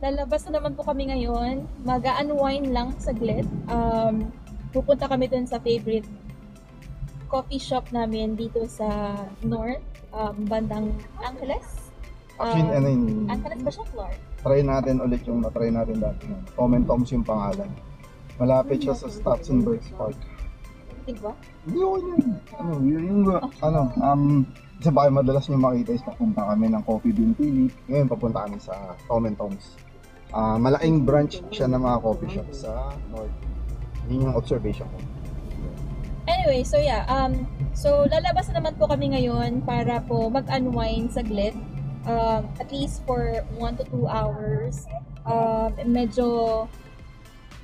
lalabas na naman po kami ngayon. Mag-unwind lang saglit. Pupunta kami dun sa favorite coffee shop namin dito sa North, bandang Angeles. Actually, Angeles ba siya, Clark? try natin ulit yung na-try natin dati. Tom and Tom's yung pangalan. Malapit siya sa Stutzenberg Park. Diba? Hindi ako yun. Isa ba kayo madalas nyo makita is papunta kami ng Coffee Bean Tea. Ngayon papunta kami sa Tom and Tom's. Malaking branch siya ng mga coffee shop sa North. Yun yung observation ko. Anyway, so yeah, so lalabas na naman po kami ngayon para po mag-unwind saglit. At least for 1 to 2 hours. Medyo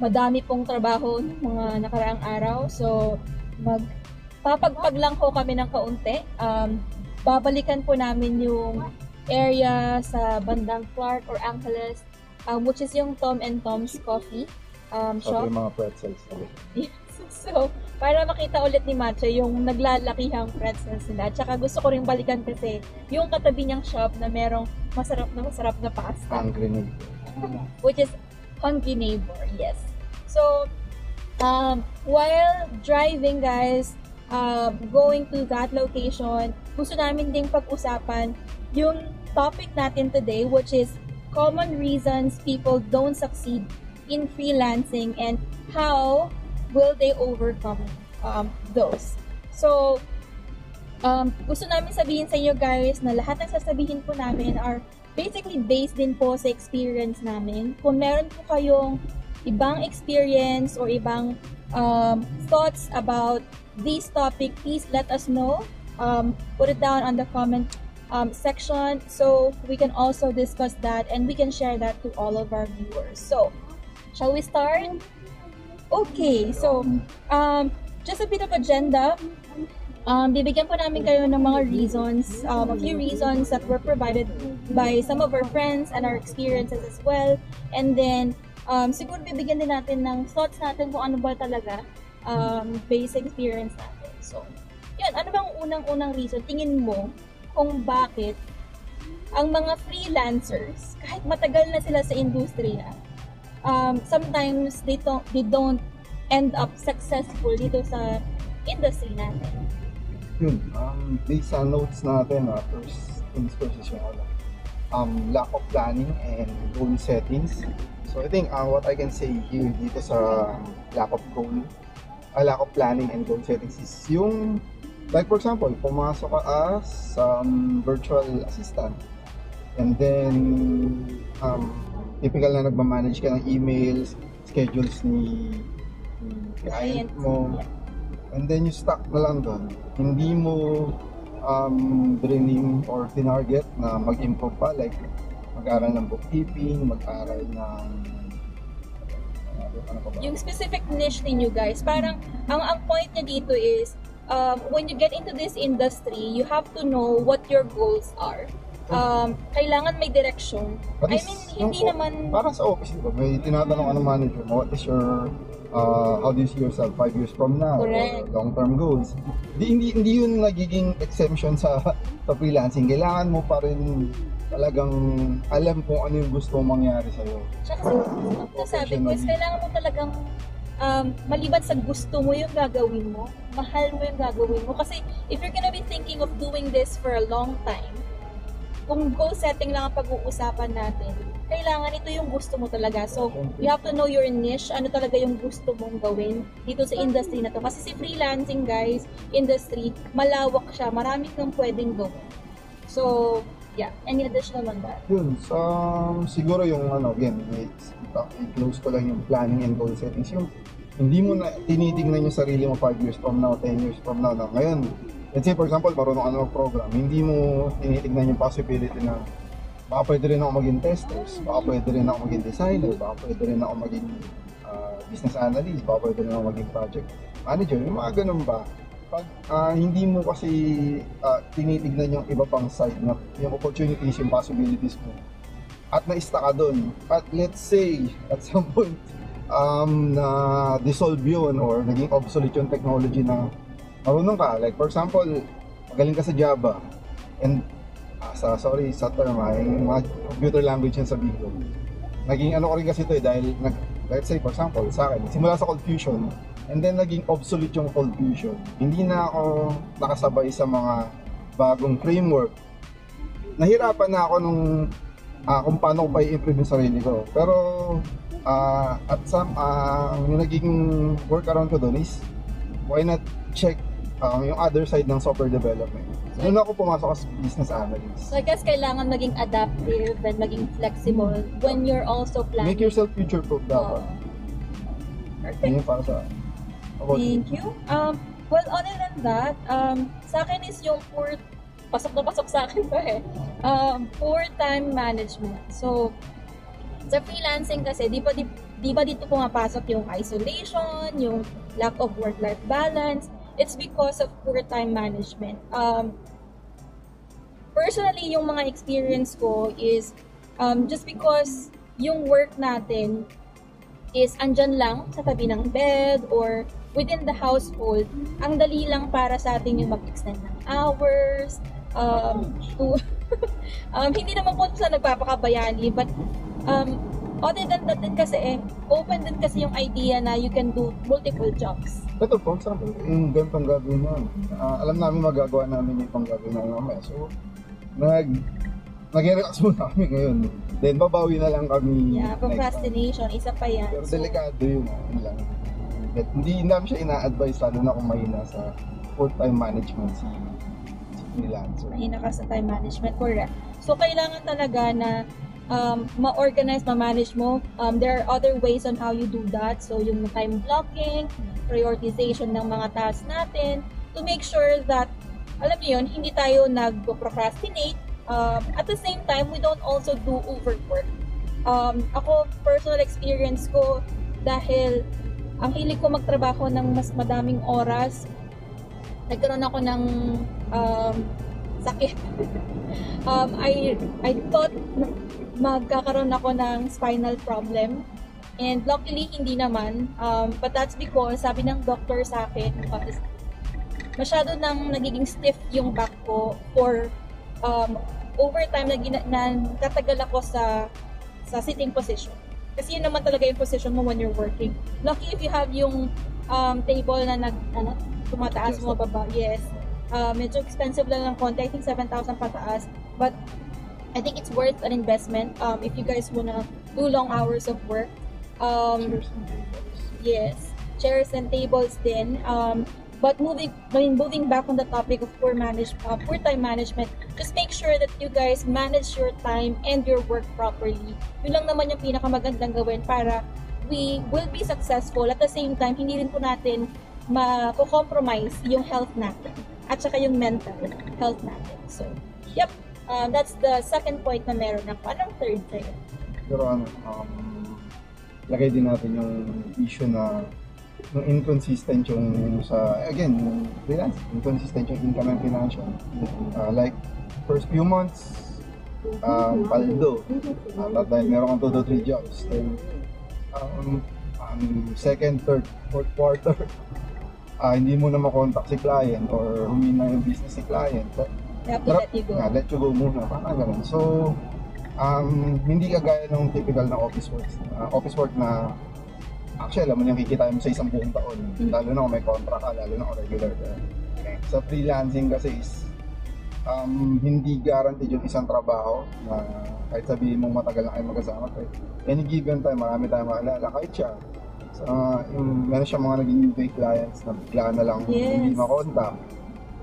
madami pong trabaho ng mga nakaraang araw. So, magpapagpag lang po kami ng kaunti. Babalikan po namin yung area sa bandang Clark or Angeles, which is yung Tom and Tom's Coffee shop. Yung mga pretzels. Yes. So, para makita ulit ni Matcha yung naglalakihang pretzels nila. At saka gusto ko rin balikan kasi yung katabi niyang shop na merong masarap na pasta. Hungry Neighbor. Which is Hungry Neighbor, yes. So, while driving guys, going to that location, gusto namin ding pag-usapan yung topic natin today, which is common reasons people don't succeed in freelancing and how will they overcome those. So, gusto namin sabihin sa inyo guys na lahat ng sasabihin po namin are basically based din po sa experience namin. Kung meron po kayong ibang experience or ibang thoughts about this topic, please let us know. Put it down on the comment section so we can also discuss that and we can share that to all of our viewers. So, shall we start? Okay, so just a bit of agenda. Bibigyan po namin kayo ng mga reasons, a few reasons that were provided by some of our friends and our experiences as well. And then, siguro bibigyan din natin ng thoughts natin kung ano ba talaga basic experience natin. So, yun, ano bang unang-unang reason, tingin mo, kung bakit ang mga freelancers, kahit matagal na sila sa industriya, sometimes they don't end up successful dito sa industry natin. Yun, based sa notes natin, first things first is yung lack of planning and goal settings. So I think what I can say here dito sa lack of planning and goal settings is yung, like for example, pumasok ka as virtual assistant and then typical na nagmamanage ka ng emails, schedules ni client mo, and then you stuck na lang doon. Hindi mo dreaming or tinarget na mag-improve pa, like mag-aral ng bookkeeping, mag-aral ng yung specific niche ninyo guys, parang ang point niya dito is when you get into this industry, you have to know what your goals are. Kailangan may direction. I mean, hindi naman... Para sa office, diba? May tinatanong ano manager mo, what is your, how do you see yourself 5 years from now? Correct. Or long-term goals. Hindi yun nagiging exemption sa freelancing. Kailangan mo pa rin talagang alam kung ano yung gusto mong mangyari sa'yo. Tsaka sabi ko is kailangan mo talagang maliban sa gusto mo yung gagawin mo, mahal mo yung gagawin mo. Kasi if you're gonna be thinking of doing this for a long time, kung goal setting lang ang pag-uusapan natin, kailangan ito yung gusto mo talaga. So, you have to know your niche, ano talaga yung gusto mong gawin dito sa industry na to. Kasi si freelancing guys, industry, malawak siya, marami kang pwedeng gawin. So, yeah, any additional on that? Yun, so, siguro yung again, i-close ko lang yung planning and goal settings. Yung hindi mo na tinitignan yung sarili mo 5 years from now, 10 years from now. Ngayon, let's say for example, marunong ka na mag-program, hindi mo tinitignan yung possibility na baka pwede rin ako maging testers, baka pwede rin ako maging designer, baka pwede rin ako maging business analyst, baka pwede rin ako maging project manager, yung mga ganun ba. Pag hindi mo kasi tinitignan yung iba pang side, na yung opportunities, yung possibilities mo, at na-stuck ka dun, at let's say, at some point, na dissolve yun or naging obsolete yung technology na marunong ka, like for example, magaling ka sa Java and sa term, yung mga computer language yung sabihin ko. naging ano ko rin kasi ito dahil let's say for example sa akin, simula sa Cold Fusion and then naging obsolete yung Cold Fusion. Hindi na ako nakasabay sa mga bagong framework. Nahirapan na ako nung kung paano ko pa i-improve yung sarili ko. Pero at yung naging workaround ko doon is why not check yung other side ng software development. So, doon ako pumasok as business analyst. So I guess kailangan maging adaptive and maging flexible when you're also planning. Make yourself future-proof dapat. Perfect. Yun yung para sa Thank you. Well, other than that, sa akin is yung pasok na pasok sa akin pa poor time management. So, sa freelancing kasi, di ba dito pumapasok yung isolation, yung lack of work-life balance. It's because of poor time management. Personally, yung mga experience ko is just because yung work natin is andyan lang sa tabi ng bed or within the household, ang dali lang para sa atin yung mag-extend ng hours, hindi naman po sa nagpapakabayani, but other than that din kasi open din kasi yung idea na you can do multiple jobs. Ito, for example, yung ganitong gagawin namin. Alam namin magagawa namin yung gagawin namin mamaya. So, nag-relax muna kami ngayon. Then, babawi na lang kami. Yeah, procrastination, isa pa yan. Pero delikado yun lang. Hindi namin siya ina-advise lalo na kung mahina sa full-time management si freelancer. Mahina ka sa time management, correct. So, kailangan talaga na ma-organize, ma-manage mo. There are other ways on how you do that. So, yung time blocking, prioritization ng mga tasks natin to make sure that, alam niyo yun, hindi tayo nag-procrastinate. At the same time, we don't also do overwork. Ako, personal experience ko, dahil ang hilig ko magtrabaho ng mas madaming oras, nagkaroon ako ng sakit. I thought magkakaroon ako ng spinal problem. And luckily, hindi naman. But that's because, sabi ng doctor sa akin, masyado nang nagiging stiff yung back ko for over time na tatagal ako sa sitting position. Kasi yun naman talaga yung position mo when you're working. Lucky if you have yung table na tumataas mo baba. Yes. Medyo expensive lang ng konti. I think 7,000 pataas. But I think it's worth an investment if you guys wanna do long hours of work. Yes. Chairs and tables din. But moving back on the topic of poor time management, just make sure that you guys manage your time and your work properly. Yun lang naman yung pinakamagandang gawin para we will be successful. At the same time, hindi rin po natin ma-compromise yung health natin at saka yung mental health natin. So, yep. That's the second point na meron ako. Anong third sa'yo? Pero lagay din natin yung issue na inconsistent yung again, yung freelance, inconsistent yung income and financial. Like, first few months, paldo. Dahil meron kang 2 to 3 jobs. Then, second, third, fourth quarter, hindi mo na makontak si client or humina yung business si client. They have to let you go. Let you go muna. Parang ganun. So, hindi kagaya ng typical na office work na actually, alam mo yung kikita mo sa isang buong taon. Lalo na kung may contract ka, lalo na kung regular ka. Sa freelancing kasi is, hindi guaranteed yung isang trabaho na kahit sabihin mong matagal na kayo magkasama. Any given time, marami tayong maalala. Kahit siya, meron siya mga naging fake clients na bigla na lang hindi makontak.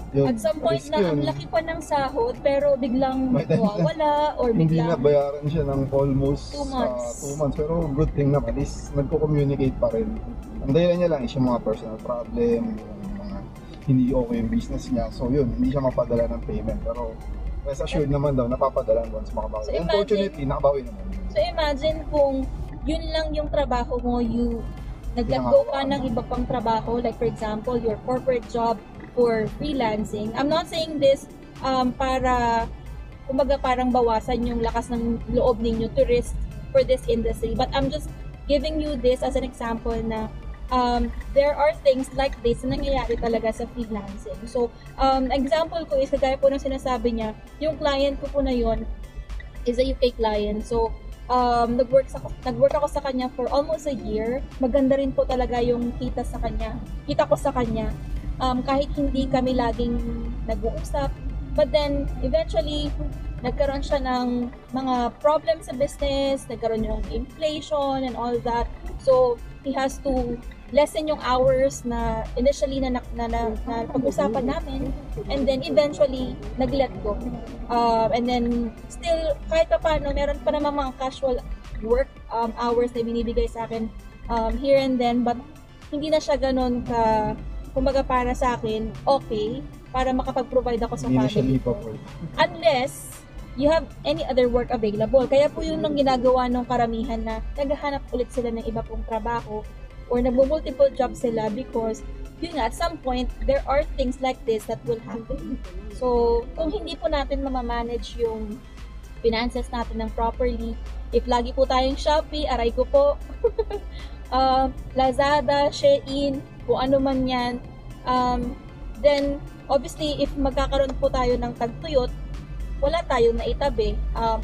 At some point na ang laki pa ng sahod pero biglang wala or hindi biglang na bayaran siya ng almost 2 months. 2 months. Pero good thing na at least nagko-communicate pa rin. Ang dahilan niya lang is yung mga personal problem, yung mga hindi okay yung business niya. So yun, hindi siya mapadala ng payment. Pero rest assured naman daw, napapadala once makabawi. So unfortunately, nakabawi naman. So imagine kung yun lang yung trabaho mo, nag-let go ka ng iba pang trabaho, like for example, your corporate job for freelancing. I'm not saying this para kumbaga parang bawasan yung lakas ng loob ninyo to risk for this industry, but I'm just giving you this as an example na there are things like this na nangyayari talaga sa freelancing. So, example ko is kagaya po ng sinasabi niya, yung client ko po na yon is a UK client. So, nag-work ako sa kanya for almost a year. Maganda rin po talaga yung kita ko sa kanya. Kahit hindi kami laging nag-uusap. But then, eventually, nagkaroon siya ng mga problems sa business, nagkaroon yung inflation and all that. So, he has to lessen yung hours na initially na pag-usapan namin, and then eventually nag-let go. And then still kahit pa paano meron pa naman mga casual work hours na binibigay sa akin here and then, but hindi na siya ganun ka, kumbaga para sa akin okay para makapag-provide ako sa family ko. Unless you have any other work available. Kaya po yun ang ginagawa ng karamihan na naghahanap ulit sila ng iba pong trabaho or nagmo-multiple jobs sila because yun nga, at some point, there are things like this that will happen. So, kung hindi po natin mamamanage yung finances natin ng properly, if lagi po tayong Shopee, aray ko po, Lazada, Shein, kung ano man yan, then, obviously, if magkakaroon po tayo ng tagtuyot, wala tayong naitabi.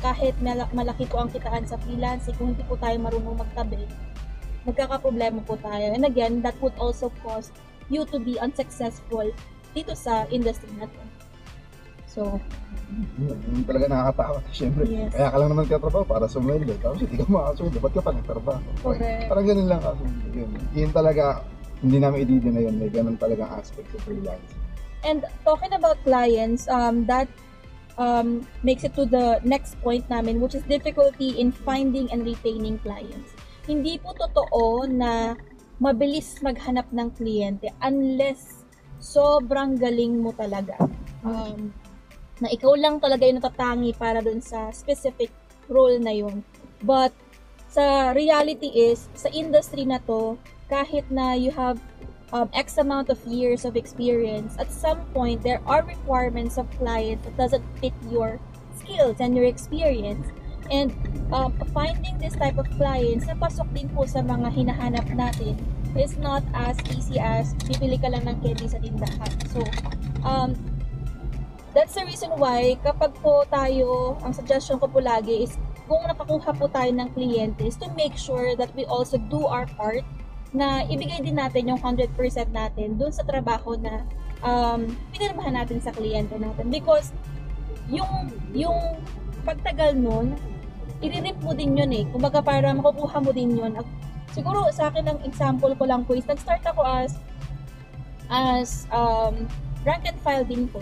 Kahit malaki po ang kitaan sa freelancing, kung hindi po tayo marunong magtabi, magkakaproblema po tayo. And again, that would also cause you to be unsuccessful dito sa industry na to. So, yun talaga nakakatakot. Siyempre, yes. Kaya ka lang naman katrabaho para sumweldo. Tapos hindi ka makasumweldo. Ba't ka pa nagtrabaho? Correct. Parang ganun lang kasi. Yun talaga, hindi namin i-deny yun. May ganun talagang aspect sa freelance. And talking about clients, that makes it to the next point namin, which is difficulty in finding and retaining clients. Hindi po totoo na mabilis maghanap ng kliyente unless sobrang galing mo talaga. Na ikaw lang talaga yung natatangi para dun sa specific role na yun. But sa reality is, sa industry na to, kahit na you have X amount of years of experience, at some point, there are requirements of clients that doesn't fit your skills and your experience. And finding this type of clients na pasok din po sa mga hinahanap natin is not as easy as bibili ka lang ng candy sa tindahan. So, that's the reason why kapag po tayo, ang suggestion ko po lagi is kung nakakuha po tayo ng kliyente is to make sure that we also do our part na ibigay din natin yung 100% natin dun sa trabaho na pinirmahan natin sa kliyente natin. Because yung pagtagal nun, i-rip mo din yun eh. Kumbaga para makukuha mo din yun. Siguro sa akin ang example ko lang po is nag-start ako as rank and file din po.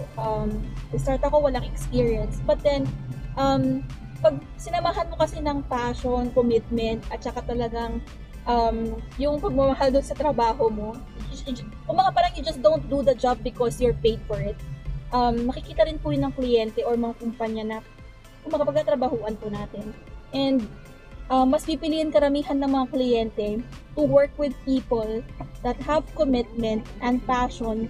Nag-start ako walang experience. But then, pag sinamahan mo kasi ng passion, commitment, at saka talagang yung pagmamahal doon sa trabaho mo, kumbaga parang you just don't do the job because you're paid for it. Makikita rin po yun ng kliyente or mga kumpanya na kumbaga pagkatrabahuan po natin. And mas pipiliin karamihan ng mga kliyente to work with people that have commitment and passion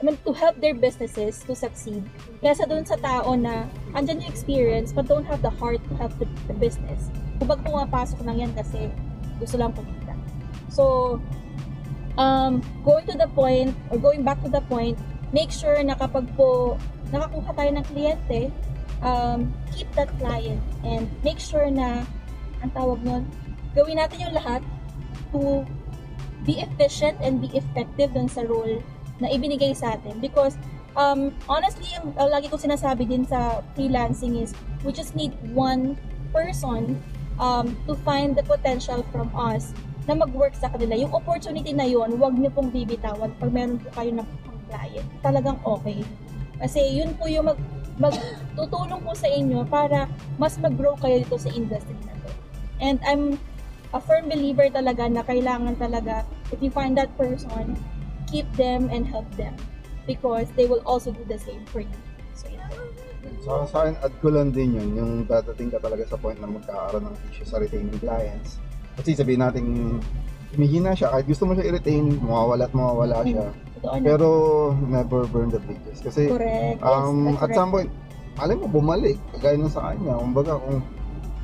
to help their businesses to succeed. Kesa doon sa tao na andyan yung experience but don't have the heart to help the business. Kumbaga pumapasok lang yan kasi gusto lang kumita. So, going back to the point, make sure na kapag po nakakuha tayo ng kliyente, keep that client and make sure na, ang tawag nun, gawin natin yung lahat to be efficient and be effective dun sa role na ibinigay sa atin. Because, honestly, lagi ko sinasabi din sa freelancing is, we just need one person to find the potential from us na mag-work sa kanila. Yung opportunity na yun, huwag niyo pong bibitawan pag meron po kayo ng client. Talagang okay. Kasi yun po yung magtutulong po sa inyo para mas mag-grow kayo dito sa industry na to. And I'm a firm believer talaga na kailangan talaga, if you find that person, keep them and help them. Because they will also do the same for you. So, yeah. So, sa akin, add ko lang din yun, yung dadating ka talaga sa point na magkakaroon ng issue sa retaining clients. Kasi sabihin natin, humihina siya, kahit gusto mo siya i-retain, mawawala siya. Pero, never burn the bridges. Kasi, correct. Yes, at some point, alam mo, bumalik, kagaya nung sa kanya. Kumbaga, kung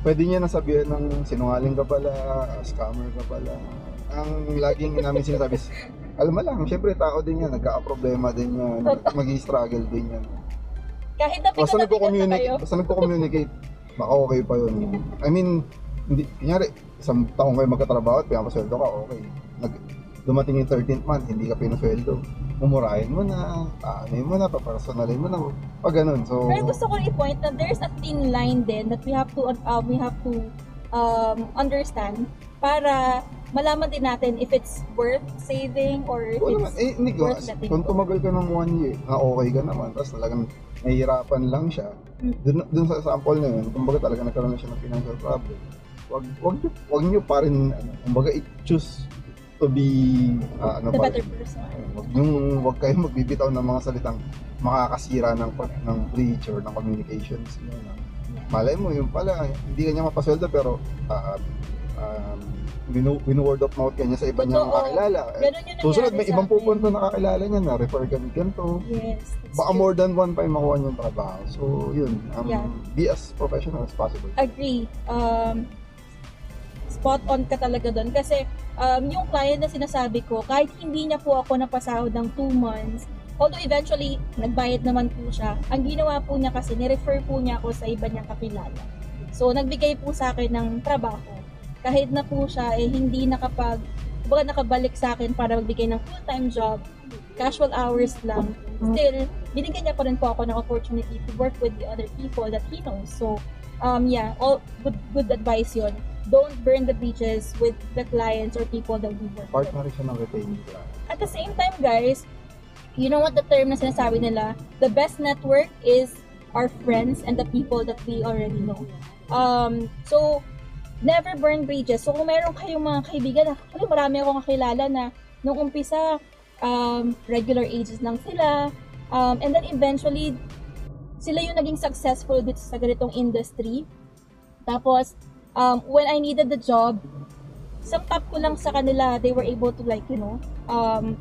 pwede niya nasabihan ng sinungaling ka pala, scammer ka pala. Ang laging namin sinasabi is, alam mo lang, syempre tao din yan, nagka-problema din yan, mag-i-struggle din yan. Kahit na Basta nagko-communicate, baka okay pa yun. I mean, hindi, kunyari, isang taong kayo magkatrabaho at pinapasweldo ka, okay. Dumating yung 13th month, hindi ka pinasweldo. Mumurahin mo na, aanin mo na, papersonalin mo na, pag ganun. So, pero gusto ko i-point na there's a thin line din that we have to understand para malaman din natin if it's worth saving or if naman, it's hindi ko, worth letting kung go. tumagal ka ng 1 year, na okay ka naman, tapos talagang nahihirapan lang siya, dun sa sample na yun, kumbaga talaga nagkaroon na siya ng financial problem, wag nyo pa rin, kumbaga i-choose to be, The better person. Wag kayong magbibitaw ng mga salitang makakasira ng bridge or ng communications. Malay mo, yung pala, hindi kanya mapasweldo pero word of mouth kanya sa iba niyang kakilala. Susunod, may ibang pupunta na kakilala niya na refer ka ni ganito. Yes. Baka more than one time makuha niyong trabaho. So, yun. Be as professional as possible. Agree. Spot on ka talaga doon. Kasi, yung client na sinasabi ko, kahit hindi niya po ako napasahod ng 2 months, although eventually, nagbayad naman po siya, ang ginawa po niya kasi, nirefer po niya ako sa iba niyang kakilala. So, nagbigay po sa akin ng trabaho. Kahit na po siya, hindi nakabalik sa akin para magbigay ng full-time job, casual hours lang. Still, binigyan niya pa rin po ako ng opportunity to work with the other people that he knows. So, all good advice yun. Don't burn the bridges with the clients or people that we work with. Part na rin siya ng retaining plan. At the same time, guys, you know what the term na sinasabi nila? The best network is our friends and the people that we already know. So, never burn bridges. So, kung meron kayong mga kaibigan, marami akong kakilala na nung umpisa, regular ages lang sila. And then eventually, sila yung naging successful dito sa ganitong industry. Tapos, when I needed the job, isang tap ko lang sa kanila, they were able to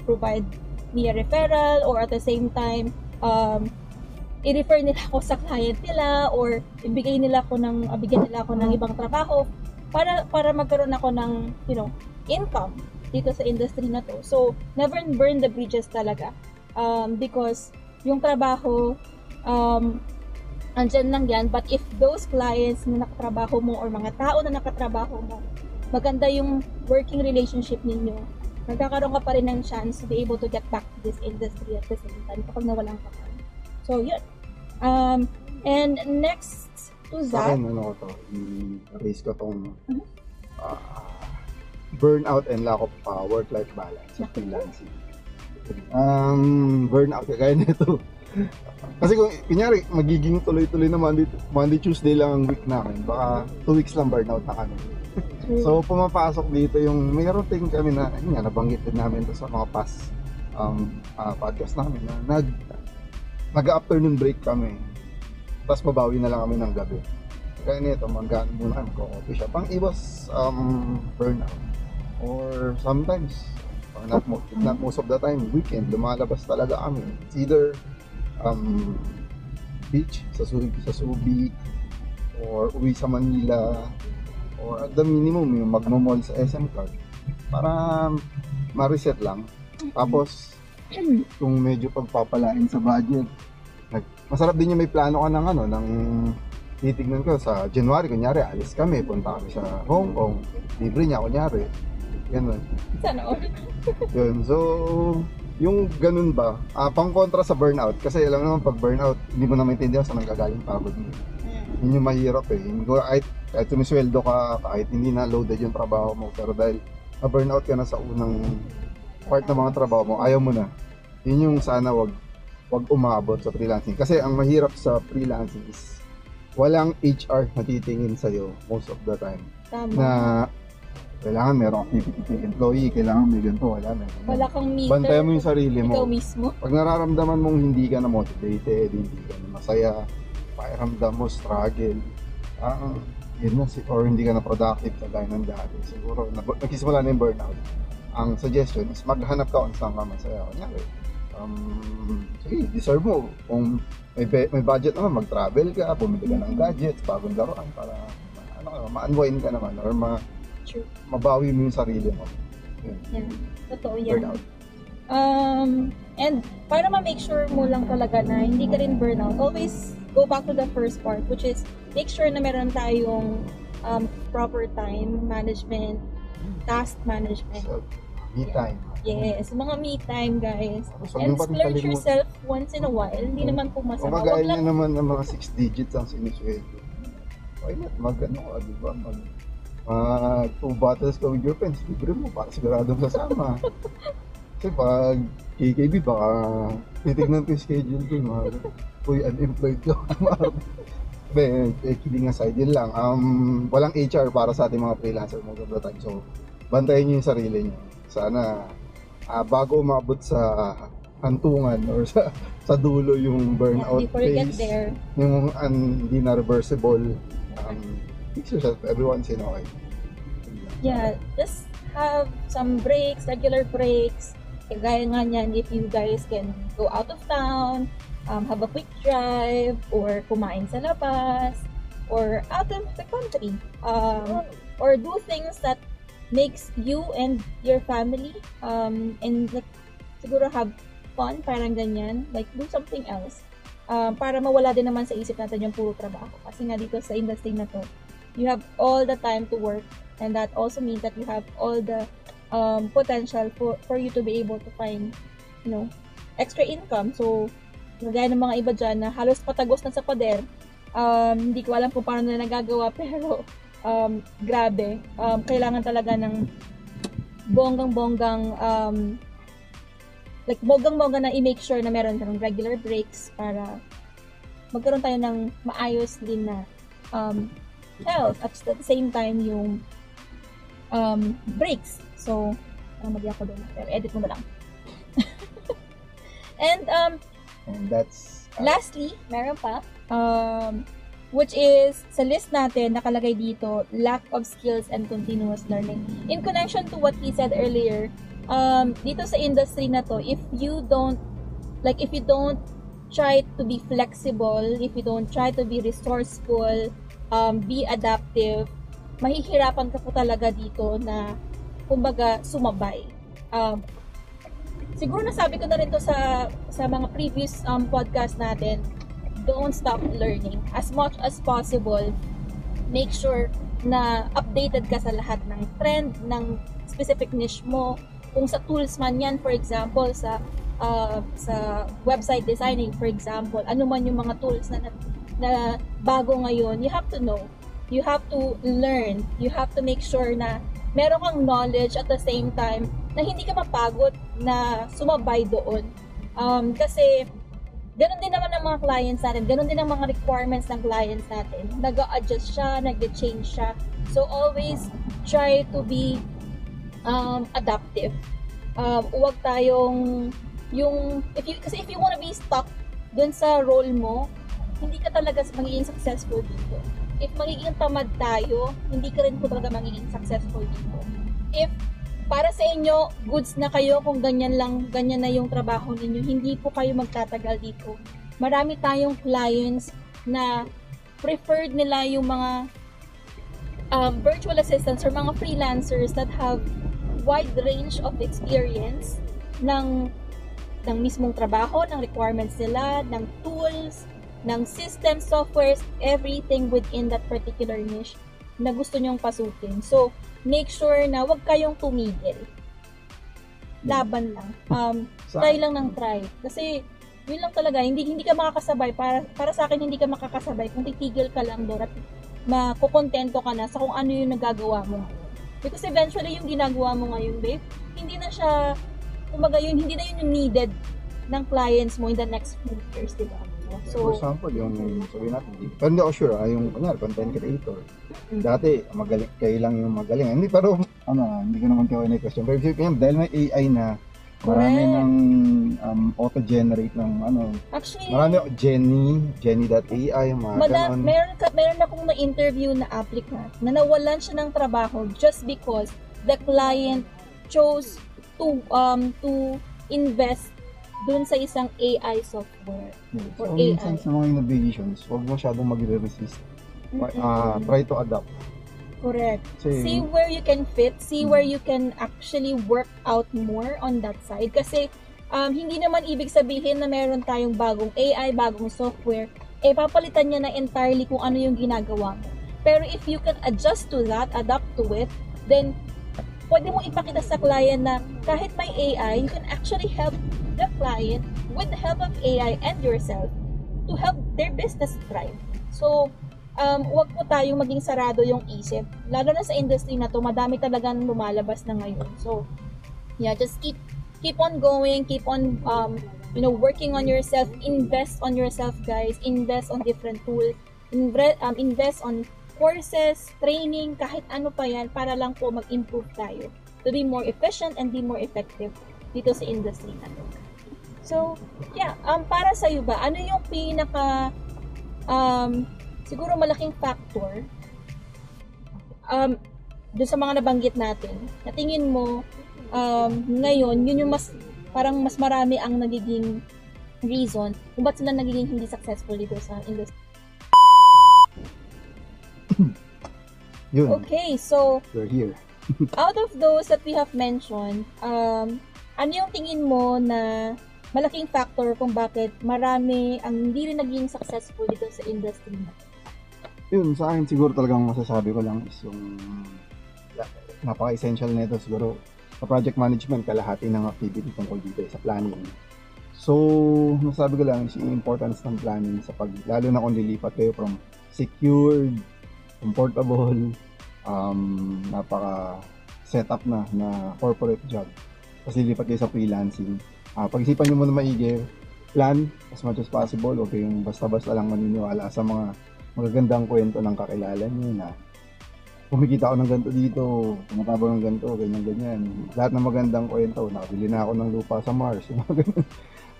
provide me a referral or at the same time, i-refer nila ako sa client nila or bigyan nila ako ng ibang trabaho para magkaroon ako ng, income dito sa industry na to. So, never burn the bridges talaga. Because yung trabaho, andyan lang yan. But if those clients na nakatrabaho mo or mga tao na nakatrabaho mo, maganda yung working relationship ninyo, nagkakaroon ka pa rin ng chance to be able to get back to this industry at the same time kapag nawalan ka pa. So, yun. And next to Sa that, akin, i-raise ko tong burnout and lack of work-life balance sa freelancing. Burnout, kagaya nito. Kasi kung, kunyari, magiging tuloy-tuloy na Monday, Tuesday lang ang week namin, baka 2 weeks lang burnout na kami. So, pumapasok dito yung, may routine kami na, nabanggit din namin to sa mga past podcast namin na nag-afternoon break kami. Tapos babawi na lang kami ng gabi. Kaya nito, mag-ano muna kami, coffee shop. Pang iwas burnout. Or sometimes, or not most of the time, weekend, lumalabas talaga kami. It's either beach, sa Subic, or uwi sa Manila, or at the minimum, yung magmamall sa SM Card para ma-reset lang. Tapos, kung medyo pagpapalain sa budget, masarap din yung may plano ka ng titignan ko sa January, kunyari, alis kami, punta kami sa Hong Kong, libre niya, kunyari. Ganun. sana all. Yun, so, yung ganun ba, pang kontra sa burnout, kasi alam naman pag burnout, hindi mo na maintindihan saan nanggagaling pagod mo. Yun yung mahirap eh. Kahit sumisweldo ka, kahit hindi na loaded yung trabaho mo, pero dahil na-burnout ka na sa unang part ng mga trabaho mo, ayaw mo na. Yun yung sana wag umabot sa freelancing. Kasi ang mahirap sa freelancing is walang HR na titingin sa'yo most of the time. Tama. Na kailangan merong activity employee, kailangan may ganito, Wala kang meter. Bantayan mo yung sarili mo. Ikaw mismo. Pag nararamdaman mong hindi ka na motivated, hindi ka na masaya, pakiramdam mo, struggle, yun na, or hindi ka na productive kagaya ng dati, siguro nagsisimula na yung burnout. Ang suggestion is maghanap ka kung saan ka masaya. Kunyari, sige, deserve mo. Kung may budget naman, mag-travel ka, bumili ka ng gadgets, bagong laruan para ma-unwind ka naman or mabawi mo yung sarili mo. Yan. Totoo yan. Burnout. And para ma-make sure mo lang talaga na hindi ka rin burnout, always go back to the first part, which is make sure na meron tayong proper time management, task management. So, me time. Yes, mga me time, guys. So, And yung pati splurge kalimutan. yourself once in a while. Hindi naman po masama. Kumagaya Wag niya lang, naman ng mga 6 digits ang sinisweldo. Why not? Mag-ano ka, di ba? Mag 2 bottles ka with your friends. Libre mo para siguradong sasama. Kasi pag KKB, baka titignan ko yung schedule ko. Uy, unemployed ka. Kidding aside, yun lang. Walang HR para sa ating mga freelancer most of the time. So, bantayan nyo yung sarili nyo. Sana, bago umabot sa hantungan or sa dulo yung burnout before you get phase, there. yung hindi na reversible, fix yourself every once in a while. Yeah, just have some breaks, regular breaks. Kagaya nga niyan, if you guys can go out of town, have a quick drive, or kumain sa labas, or out of the country, or do things that makes you and your family, and like, siguro have fun, parang ganyan, like do something else, para mawala din naman sa isip natin yung puro trabaho. Kasi nga dito sa industry na to, you have all the time to work, and that also means that you have all the potential for you to be able to find, extra income. So, gaya ng mga iba dyan na halos patagos na sa pader, hindi ko alam kung paano na nagagawa, pero grabe, kailangan talaga ng bonggang-bonggang like bonggang-bongga na i-make sure na meron ka ng regular breaks para magkaroon tayo ng maayos din na health at the same time yung breaks. So, mali ako doon. Pero edit mo na lang. And that's lastly, meron pa, which is, sa list natin, nakalagay dito, lack of skills and continuous learning. In connection to what he said earlier, dito sa industry na to, if you don't try to be flexible, if you don't try to be resourceful, be adaptive, mahihirapan ka po talaga dito na, kumbaga, sumabay. Siguro nasabi ko na rin to sa mga previous podcast natin, don't stop learning. As much as possible, make sure na updated ka sa lahat ng trend, ng specific niche mo. Kung sa tools man yan, for example, sa website designing, for example, ano man yung mga tools na bago ngayon, you have to know. You have to learn. You have to make sure na meron kang knowledge at the same time na hindi ka mapagod na sumabay doon. Kasi ganun din naman ang mga clients natin, ganun din ang mga requirements ng clients natin. Nag-a-adjust siya, nag-change siya. So always try to be adaptive. Huwag tayong kasi if you wanna be stuck dun sa role mo, hindi ka talaga magiging successful dito. If magiging tamad tayo, hindi ka rin po talaga magiging successful dito. If para sa inyo, goods na kayo kung ganyan na yung trabaho ninyo, hindi po kayo magtatagal dito. Marami tayong clients na preferred nila yung mga virtual assistants or mga freelancers that have wide range of experience ng mismong trabaho, ng requirements nila, ng tools, ng system, softwares, everything within that particular niche na gusto nyong pasukin. So, make sure na wag kayong tumigil. Laban lang. Try lang ng try. Kasi, yun lang talaga, hindi ka makakasabay. Para sa akin, hindi ka makakasabay kung titigil ka lang doon at makukontento ka na sa kung ano yung nagagawa mo. Because eventually, yung ginagawa mo ngayon, babe, hindi na siya, kumbaga yun, hindi na yun yung needed ng clients mo in the next few years, diba? For example, yung sabihin natin, pero hindi ako sure, yung content creator. Dati, magaling, kayo lang yung magaling. Hindi, pero, hindi ko naman kayo na-question. Pero dahil may AI na, marami ng auto-generate ng actually, marami Jenny.ai, mga ganon. Meron akong na-interview na applicant na nawalan siya ng trabaho just because the client chose to invest dun sa isang AI software or So, AI. minsan sa mga innovations, huwag masyadong magre-resist. Try to adapt. Correct. See where you can fit, see where you can actually work out more on that side. Kasi hindi naman ibig sabihin na meron tayong bagong AI, bagong software, papalitan niya na entirely kung ano yung ginagawa mo. Pero if you can adjust to that, adapt to it, then pwede mo ipakita sa client na kahit may AI, you can actually help the client with the help of AI and yourself to help their business thrive. So, wag po tayong maging sarado yung isip. Lalo na sa industry na to, madami talagang lumalabas na ngayon. So, yeah, just keep on going, keep on working on yourself, invest on yourself, guys, invest on different tools, invest on courses, training, kahit ano pa yan, para lang po mag-improve tayo to be more efficient and be more effective dito sa industry na to. So, yeah, para sa iyo ba, ano yung pinaka siguro malaking factor doon sa mga nabanggit natin, na tingin mo ngayon, yun yung parang mas marami ang nagiging reason kung ba't sila nagiging hindi successful dito sa industry? Yun. Okay, so We're here. out of those that we have mentioned, ano yung tingin mo na malaking factor kung bakit marami ang hindi rin naging successful dito sa industry na? Yun, sa akin siguro talagang masasabi ko lang is yung napaka-essential nito siguro sa project management, kalahati ng activity tungkol dito sa planning. So, masasabi ko lang is yung importance ng planning sa lalo na kung lilipat kayo from secured, comfortable, napaka setup na corporate job. Kasi lipat kayo sa freelancing. Pag-isipan nyo muna maigi, plan as much as possible. Huwag kayong basta-basta lang maniniwala sa mga magagandang kwento ng kakilala nyo na kumikita ako ng ganito dito, tumatabang ng ganito, ganyan-ganyan. Lahat ng magandang kwento, nakabili na ako ng lupa sa Mars.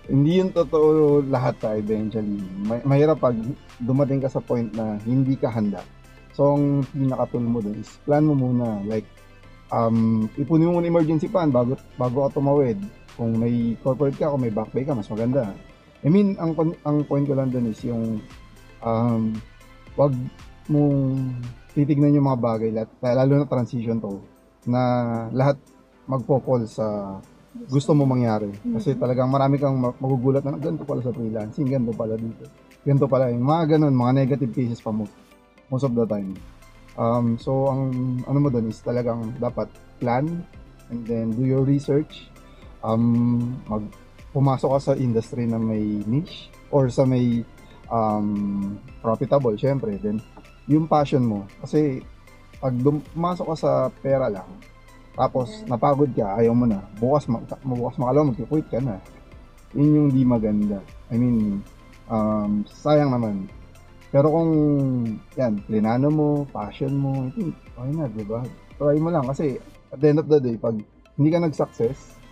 Hindi yun totoo lahat eventually. Mahirap pag dumating ka sa point na hindi ka handa. So, ang pinaka-tool mo dun is plan mo muna. Like, ipunin mo muna emergency fund bago ka tumawid. Kung may corporate ka, kung may back pay ka, mas maganda. I mean, ang point ko lang dun is yung wag mong titignan yung mga bagay, lalo na transition to, na lahat magpo-fall sa gusto mo mangyari. Kasi talagang marami kang magugulat na ganito pala sa freelancing, ganito pala dito, ganito pala yung mga ganun, mga negative cases pa most of the time. So ang ano mo dun is talagang dapat plan and then do your research. Pumasok ka sa industry na may niche or sa may profitable, syempre. Then yung passion mo, kasi pag pumasok ka sa pera lang, tapos napagod ka, ayaw mo na, bukas makalaw, mag-quit ka na. Yun yung di maganda. I mean, sayang naman. Pero kung yan, plinano mo, passion mo, I think, okay na, diba? Try mo lang kasi at the end of the day, pag hindi ka nag-success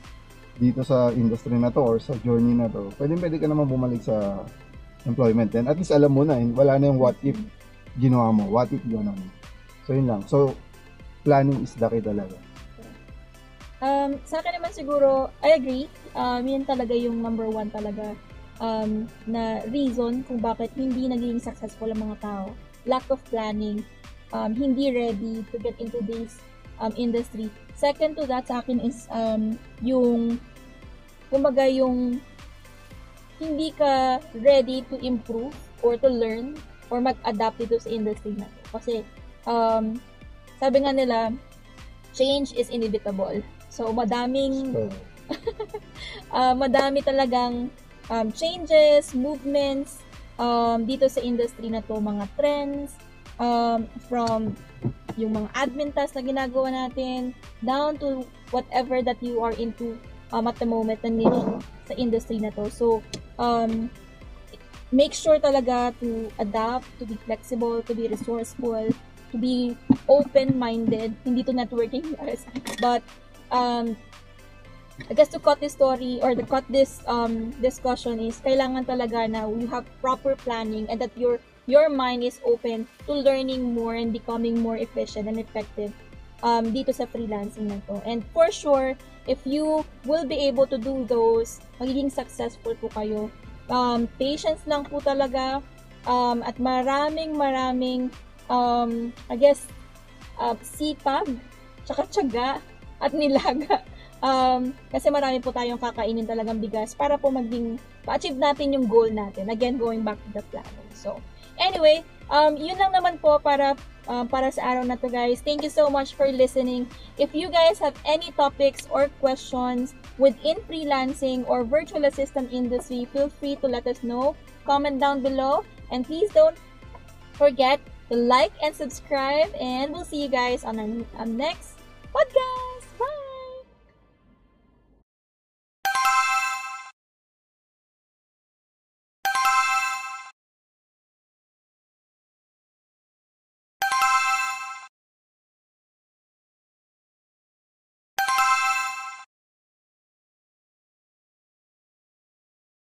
dito sa industry na to or sa journey na to, pwede ka naman bumalik sa employment. Then at least alam mo na, wala na yung what if ginawa mo, what if ginawa mo. So yun lang. So planning is the key talaga. Sa akin naman siguro, I agree. Yun talaga yung number one talaga na reason kung bakit hindi naging successful ang mga tao. Lack of planning, hindi ready to get into this industry. Second to that sa akin is yung kumbaga yung hindi ka ready to improve or to learn or mag-adapt dito sa industry na to. Kasi sabi nga nila, change is inevitable. So madami talagang changes, movements dito sa industry na to, mga trends, from yung mga admin tasks na ginagawa natin, down to whatever that you are into at the moment na niche sa industry na to. So, make sure talaga to adapt, to be flexible, to be resourceful, to be open-minded, hindi to networking, guys, but I guess to cut this story or to cut this discussion is kailangan talaga na you have proper planning and that your mind is open to learning more and becoming more efficient and effective dito sa freelancing na to. And for sure, if you will be able to do those, magiging successful po kayo. Patience lang po talaga at maraming I guess sipag, tsaka tiyaga at nilaga Kasi marami po tayong kakainin talagang bigas para po ma-achieve natin yung goal natin. Again, going back to the planning. So, anyway, yun lang naman po para sa araw na to, guys. Thank you so much for listening. If you guys have any topics or questions within freelancing or virtual assistant industry, feel free to let us know. Comment down below. And please don't forget to like and subscribe. And we'll see you guys on our next podcast.